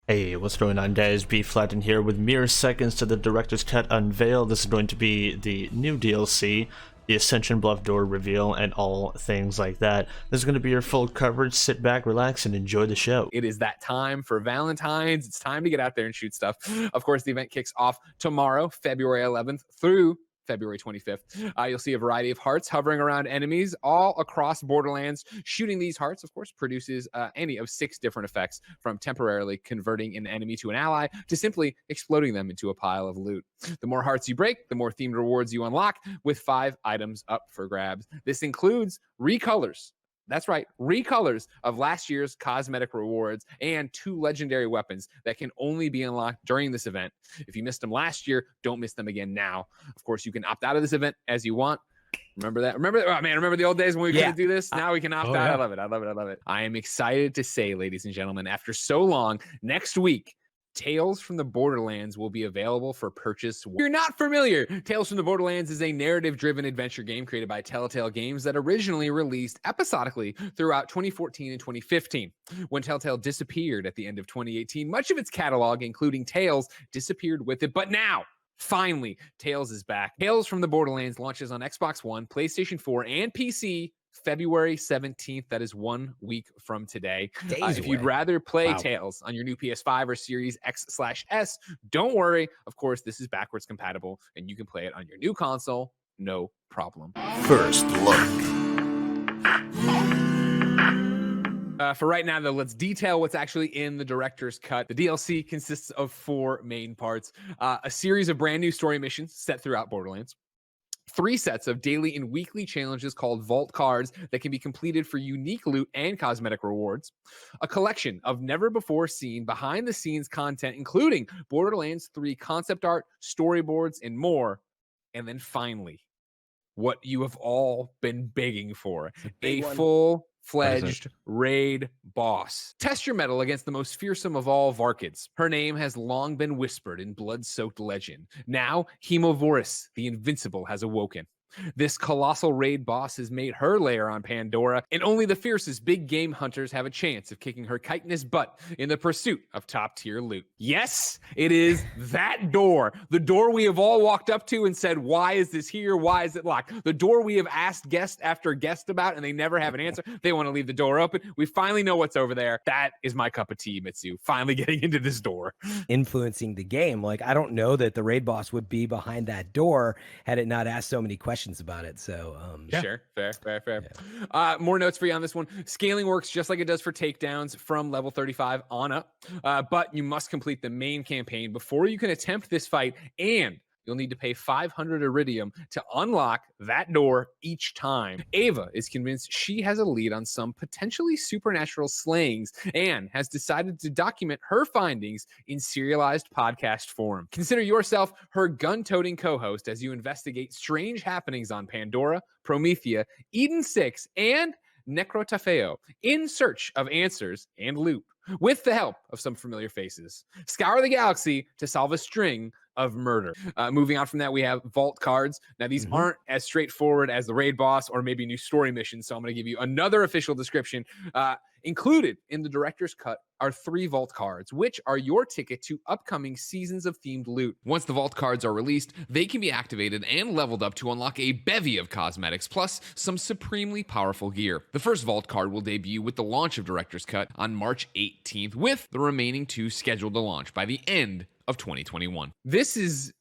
Hey, what's going on, guys? Bflattened here with mere seconds to the director's cut unveil. This is going to be the new DLC, the Ascension Bluff door reveal, and all things like that. This is going to be your full coverage. Sit back, relax, and enjoy the show. It is that time for Valentines. It's time to get out there and shoot stuff. Of course, the event kicks off tomorrow, February 11th through February 25th. You'll see a variety of hearts hovering around enemies all across Borderlands. Shooting these hearts, of course, produces any of 6 different effects, from temporarily converting an enemy to an ally to simply exploding them into a pile of loot. The more hearts you break, the more themed rewards you unlock, with 5 items up for grabs. This includes recolors. That's right, recolors of last year's cosmetic rewards and 2 legendary weapons that can only be unlocked during this event. If you missed them last year, don't miss them again now. Of course, you can opt out of this event as you want. Remember that? Oh man, remember the old days when we couldn't do this? Now we can opt out. Yeah. I love it. I love it. I love it. I am excited to say, ladies and gentlemen, after so long, next week, Tales from the Borderlands will be available for purchase. If you're not familiar, Tales from the Borderlands is a narrative-driven adventure game created by Telltale Games that originally released episodically throughout 2014 and 2015. When Telltale disappeared at the end of 2018, much of its catalog, including Tales, disappeared with it. But now, finally, Tales is back. Tales from the Borderlands launches on Xbox One, PlayStation 4, and PC February 17th. That is 1 week from today. If you'd rather play Tales on your new PS5 or Series X/S, don't worry. Of course, this is backwards compatible, and you can play it on your new console, no problem. First look. For right now, though, let's detail what's actually in the director's cut. The DLC consists of 4 main parts: a series of brand new story missions set throughout Borderlands, 3 sets of daily and weekly challenges called Vault Cards that can be completed for unique loot and cosmetic rewards, a collection of never-before-seen behind-the-scenes content, including Borderlands 3 concept art, storyboards, and more, and then finally, what you have all been begging for, a full-fledged raid boss. Test your mettle against the most fearsome of all Varkids. Her name has long been whispered in blood-soaked legend. Now, Hemovorus, the Invincible, has awoken. This colossal raid boss has made her lair on Pandora, and only the fiercest big game hunters have a chance of kicking her chitinous butt in the pursuit of top-tier loot. Yes, it is that door. The door we have all walked up to and said, why is this here? Why is it locked? The door we have asked guest after guest about, and they never have an answer. They want to leave the door open. We finally know what's over there. That is my cup of tea, Mitsu. Finally getting into this door. Influencing the game. Like, I don't know that the raid boss would be behind that door had it not asked so many questions about it. So Sure, fair. Yeah. More notes for you on this one. Scaling works just like it does for takedowns from level 35 on up, but you must complete the main campaign before you can attempt this fight, and you'll need to pay 500 Iridium to unlock that door each time. Ava is convinced she has a lead on some potentially supernatural slayings and has decided to document her findings in serialized podcast form. Consider yourself her gun-toting co-host as you investigate strange happenings on Pandora, Promethea, Eden 6, and Necrotafeo in search of answers and loot, with the help of some familiar faces. Scour the galaxy to solve a string of murder. Moving on from that, we have Vault Cards. Now, these aren't as straightforward as the raid boss or maybe new story missions, so I'm going to give you another official description. Included in the director's cut are 3 Vault Cards, which are your ticket to upcoming seasons of themed loot. Once the Vault Cards are released, they can be activated and leveled up to unlock a bevy of cosmetics, plus some supremely powerful gear. The first Vault Card will debut with the launch of Director's Cut on March 18th, with the remaining 2 scheduled to launch by the end of 2021. This is